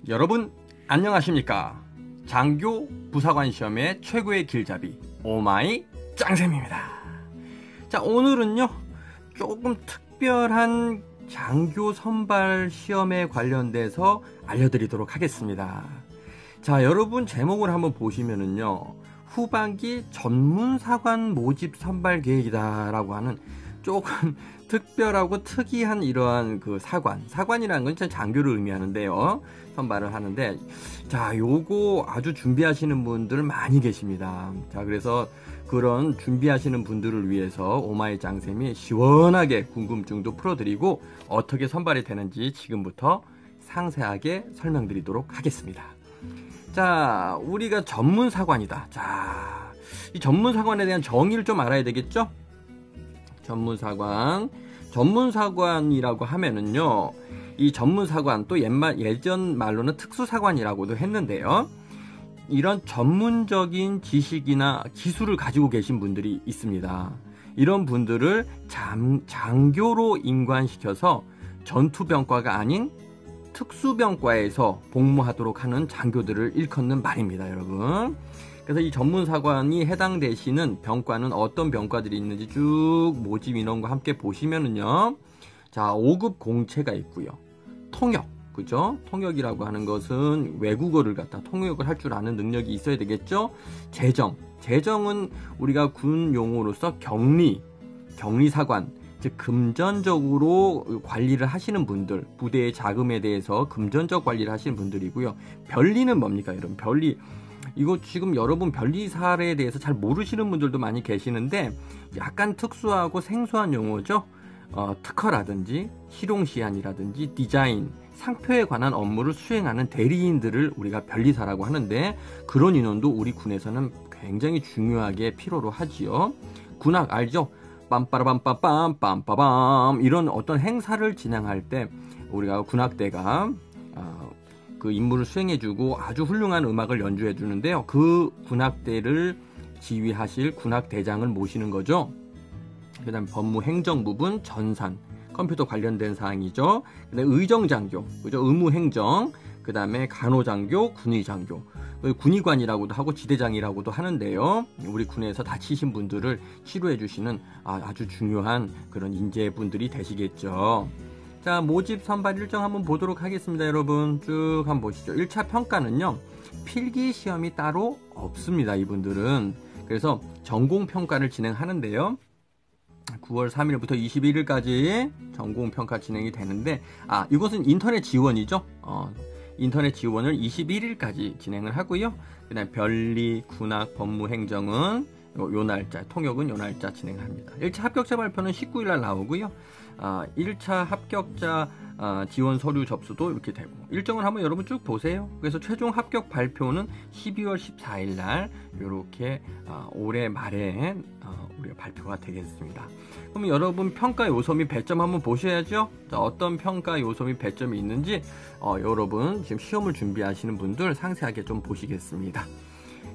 여러분 안녕하십니까? 장교 부사관 시험의 최고의 길잡이 오마이 짱쌤입니다. 자, 오늘은요 조금 특별한 장교 선발 시험에 관련돼서 알려드리도록 하겠습니다. 자, 여러분 제목을 한번 보시면은요, 후반기 전문사관 모집 선발 계획이다 라고 하는 조금 특별하고 특이한 이러한 그 사관이라는 건 장교를 의미하는데요, 선발을 하는데, 자, 요거 아주 준비하시는 분들 많이 계십니다. 자, 그래서 그런 준비하시는 분들을 위해서 오마이 짱쌤이 시원하게 궁금증도 풀어드리고 어떻게 선발이 되는지 지금부터 상세하게 설명드리도록 하겠습니다. 자, 우리가 전문사관이다. 자, 이 전문사관에 대한 정의를 좀 알아야 되겠죠? 전문사관이라고 하면은요, 이 전문사관, 또 예전 말로는 특수사관이라고도 했는데요, 이런 전문적인 지식이나 기술을 가지고 계신 분들이 있습니다. 이런 분들을 장교로 임관시켜서 전투병과가 아닌 특수병과에서 복무하도록 하는 장교들을 일컫는 말입니다, 여러분. 그래서 이 전문사관이 해당되시는 병과는 어떤 병과들이 있는지 쭉 모집 인원과 함께 보시면은요, 자, 5급 공채가 있고요. 통역, 그죠? 통역이라고 하는 것은 외국어를 갖다 통역을 할 줄 아는 능력이 있어야 되겠죠? 재정은 우리가 군 용어로서 격리사관, 즉 금전적으로 관리를 하시는 분들, 부대의 자금에 대해서 금전적 관리를 하시는 분들이고요. 변리는 뭡니까, 여러분? 변리, 이거 지금 여러분 변리 사례에 대해서 잘 모르시는 분들도 많이 계시는데, 약간 특수하고 생소한 용어죠. 특허라든지 실용시안이라든지 디자인, 상표에 관한 업무를 수행하는 대리인들을 우리가 변리사라고 하는데, 그런 인원도 우리 군에서는 굉장히 중요하게 필요로 하지요. 군악 알죠? 빰빠라빰빰빰 빰빠밤, 이런 어떤 행사를 진행할 때 우리가 군악대가 그 임무를 수행해주고 아주 훌륭한 음악을 연주해 주는데요, 그 군악대를 지휘하실 군악대장을 모시는 거죠. 그 다음에 법무 행정 부분, 전산, 컴퓨터 관련된 사항이죠. 그 다음에 의정장교, 그죠? 의무행정, 그 다음에 간호장교, 군의장교, 군의관이라고도 하고 지대장이라고도 하는데요, 우리 군에서 다치신 분들을 치료해 주시는 아주 중요한 그런 인재분들이 되시겠죠. 자, 모집 선발 일정 한번 보도록 하겠습니다. 여러분 쭉 한번 보시죠. 1차 평가는요, 필기시험이 따로 없습니다, 이분들은. 그래서 전공평가를 진행하는데요, 9월 3일부터 21일까지 전공평가 진행이 되는데, 이것은 인터넷 지원이죠. 인터넷 지원을 21일까지 진행을 하고요. 그 다음에 변리, 군악, 법무행정은 요 날짜, 통역은 요 날짜 진행합니다. 1차 합격자 발표는 19일날 나오고요. 1차 합격자 지원 서류 접수도 이렇게 되고, 일정을 한번 여러분 쭉 보세요. 그래서 최종 합격 발표는 12월 14일날 이렇게 올해 말에 우리가 발표가 되겠습니다. 그럼 여러분 평가 요소 및 배점 한번 보셔야죠. 자, 어떤 평가 요소 및 배점이 있는지 여러분 지금 시험을 준비하시는 분들 상세하게 좀 보시겠습니다.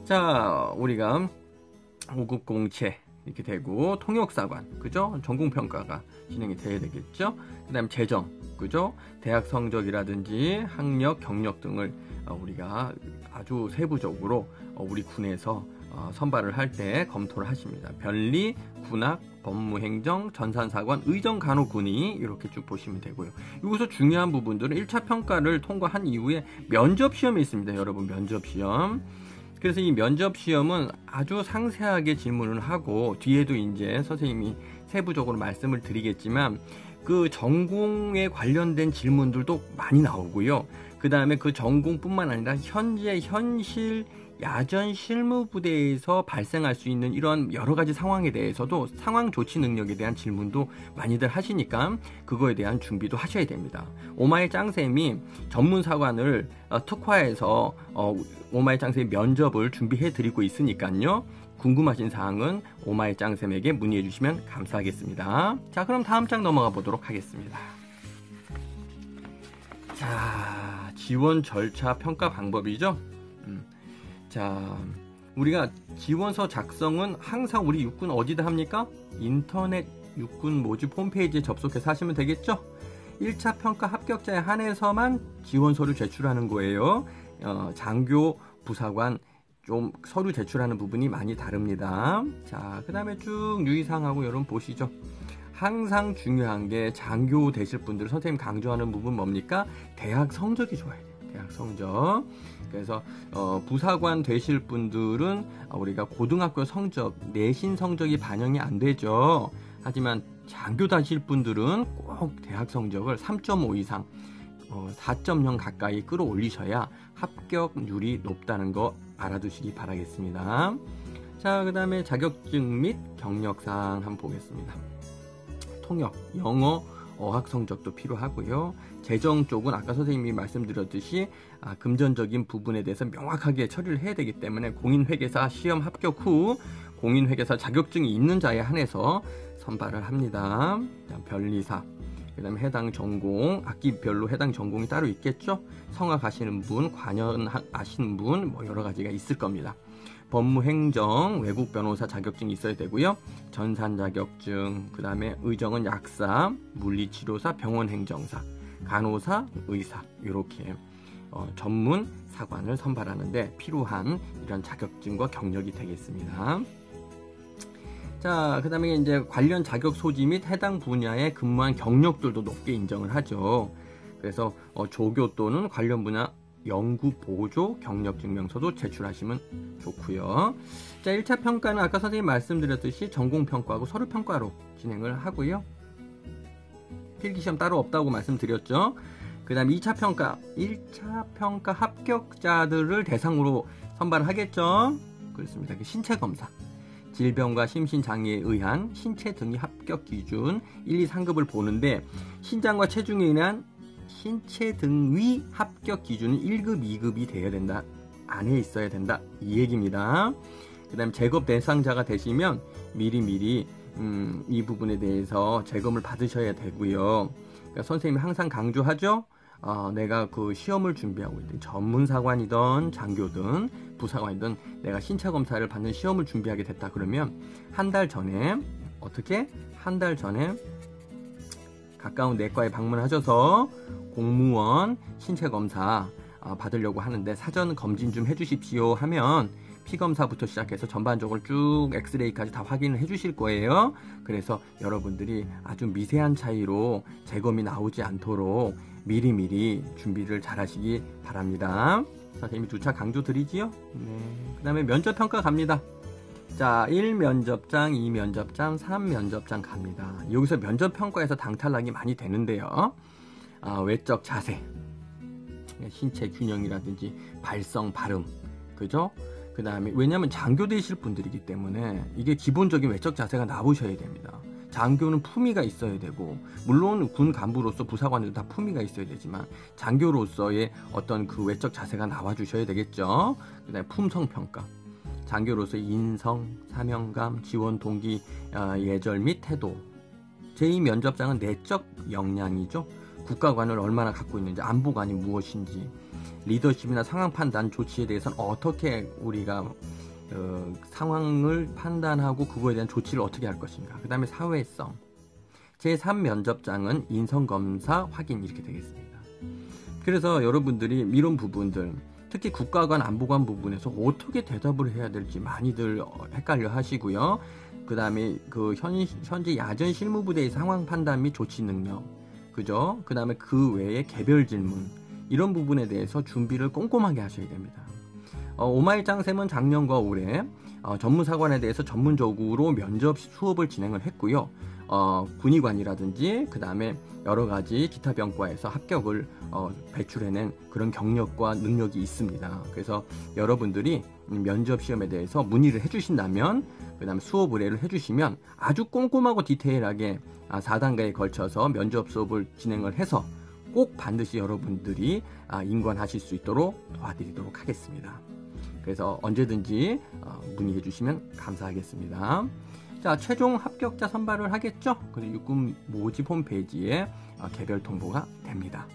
자, 우리가 5급 공채 이렇게 되고, 통역사관, 그죠? 전공평가가 진행이 돼야 되겠죠? 그 다음에 재정, 그죠? 대학 성적이라든지 학력, 경력 등을 우리가 아주 세부적으로 우리 군에서 선발을 할 때 검토를 하십니다. 변리, 군악, 법무행정, 전산사관, 의정간호군의, 이렇게 쭉 보시면 되고요. 여기서 중요한 부분들은 1차 평가를 통과한 이후에 면접시험이 있습니다, 여러분. 면접시험. 그래서 이 면접시험은 아주 상세하게 질문을 하고, 뒤에도 이제 선생님이 세부적으로 말씀을 드리겠지만, 그 전공에 관련된 질문들도 많이 나오고요. 그 다음에 그 전공뿐만 아니라 현실 야전 실무 부대에서 발생할 수 있는 이런 여러 가지 상황에 대해서도 상황 조치 능력에 대한 질문도 많이들 하시니까 그거에 대한 준비도 하셔야 됩니다. 오마이 짱쌤이 전문사관을 특화해서 오마이 짱쌤 면접을 준비해 드리고 있으니까요, 궁금하신 사항은 오마이 짱쌤에게 문의해 주시면 감사하겠습니다. 자, 그럼 다음 장 넘어가 보도록 하겠습니다. 자, 지원 절차 평가 방법이죠. 자, 우리가 지원서 작성은 항상 우리 육군 어디다 합니까? 인터넷 육군 모집 홈페이지에 접속해서 하시면 되겠죠? 1차 평가 합격자에 한해서만 지원서를 제출하는 거예요. 장교, 부사관 좀 서류 제출하는 부분이 많이 다릅니다. 자, 그 다음에 쭉 유의사항하고 여러분 보시죠. 항상 중요한 게 장교 되실 분들 선생님 강조하는 부분 뭡니까? 대학 성적이 좋아야 돼요. 대학 성적. 그래서 부사관 되실 분들은 우리가 고등학교 성적, 내신 성적이 반영이 안 되죠. 하지만 장교 다실 분들은 꼭 대학 성적을 3.5 이상 4.0 가까이 끌어올리셔야 합격률이 높다는 거 알아두시기 바라겠습니다. 자, 그 다음에 자격증 및 경력사항 한번 보겠습니다. 통역, 영어, 어학 성적도 필요하고요. 재정 쪽은 아까 선생님이 말씀드렸듯이 금전적인 부분에 대해서 명확하게 처리를 해야 되기 때문에 공인회계사 시험 합격 후 공인회계사 자격증이 있는 자에 한해서 선발을 합니다. 변리사, 그 다음에 해당 전공, 학기별로 해당 전공이 따로 있겠죠. 성악 하시는 분, 관연 하시는 분, 뭐 여러 가지가 있을 겁니다. 법무행정, 외국 변호사 자격증이 있어야 되고요. 전산 자격증, 그 다음에 의정은 약사, 물리치료사, 병원행정사, 간호사, 의사 이렇게 전문 사관을 선발하는데 필요한 이런 자격증과 경력이 되겠습니다. 자, 그 다음에 이제 관련 자격 소지 및 해당 분야에 근무한 경력들도 높게 인정을 하죠. 그래서 조교 또는 관련 분야 연구 보조 경력증명서도 제출하시면 좋고요. 자, 1차 평가는 아까 선생님 말씀드렸듯이 전공평가하고 서류평가로 진행을 하고요. 필기시험 따로 없다고 말씀드렸죠. 그 다음 2차 평가, 1차 평가 합격자들을 대상으로 선발하겠죠. 그렇습니다. 신체검사, 질병과 심신장애에 의한 신체 등의 합격 기준 1, 2, 3급을 보는데 신장과 체중에 의한 신체 등의 합격 기준은 1급, 2급이 되어야 된다. 안에 있어야 된다. 이 얘기입니다. 그 다음 재검 대상자가 되시면 미리미리 이 부분에 대해서 재검을 받으셔야 되고요. 그러니까 선생님이 항상 강조하죠. 내가 그 시험을 준비하고 있든 전문사관이든 장교든 부사관이든 내가 신체검사를 받는 시험을 준비하게 됐다 그러면 한 달 전에 한 달 전에 가까운 내과에 방문하셔서 공무원 신체검사 받으려고 하는데 사전 검진 좀 해주십시오 하면 피검사부터 시작해서 전반적으로 쭉 엑스레이까지 다 확인을 해주실 거예요. 그래서 여러분들이 아주 미세한 차이로 재검이 나오지 않도록 미리미리 준비를 잘 하시기 바랍니다. 선생님이 2차 강조 드리지요. 네. 그 다음에 면접평가 갑니다. 자, 1면접장, 2면접장, 3면접장 갑니다. 여기서 면접평가에서 당탈락이 많이 되는데요. 외적 자세, 신체 균형이라든지 발성, 발음, 그죠? 그 다음에 왜냐하면 장교 되실 분들이기 때문에 이게 기본적인 외적 자세가 나오셔야 됩니다. 장교는 품위가 있어야 되고 물론 군 간부로서 부사관들도 다 품위가 있어야 되지만 장교로서의 어떤 그 외적 자세가 나와 주셔야 되겠죠. 그 다음에 품성평가, 장교로서의 인성, 사명감, 지원 동기, 예절 및 태도. 제2면접장은 내적 역량이죠. 국가관을 얼마나 갖고 있는지, 안보관이 무엇인지, 리더십이나 상황 판단 조치에 대해서는 어떻게 우리가 상황을 판단하고 그거에 대한 조치를 어떻게 할 것인가. 그 다음에 사회성. 제3면접장은 인성검사 확인 이렇게 되겠습니다. 그래서 여러분들이 이런 부분들 특히 국가관 안보관 부분에서 어떻게 대답을 해야 될지 많이들 헷갈려 하시고요. 그 다음에 그 현재 야전 실무부대의 상황 판단 및 조치 능력, 그죠? 그 다음에 그 외에 개별 질문, 이런 부분에 대해서 준비를 꼼꼼하게 하셔야 됩니다. 오마이짱쌤은 작년과 올해 전문사관에 대해서 전문적으로 면접 수업을 진행을 했고요. 군의관이라든지 그 다음에 여러 가지 기타 병과에서 합격을 배출해낸 그런 경력과 능력이 있습니다. 그래서 여러분들이 면접 시험에 대해서 문의를 해주신다면, 그 다음에 수업 의뢰를 해주시면 아주 꼼꼼하고 디테일하게 4단계에 걸쳐서 면접 수업을 진행을 해서 꼭 반드시 여러분들이 인관하실 수 있도록 도와드리도록 하겠습니다. 그래서 언제든지 문의해 주시면 감사하겠습니다. 자, 최종 합격자 선발을 하겠죠? 그래서 육군 모집 홈페이지에 개별 통보가 됩니다.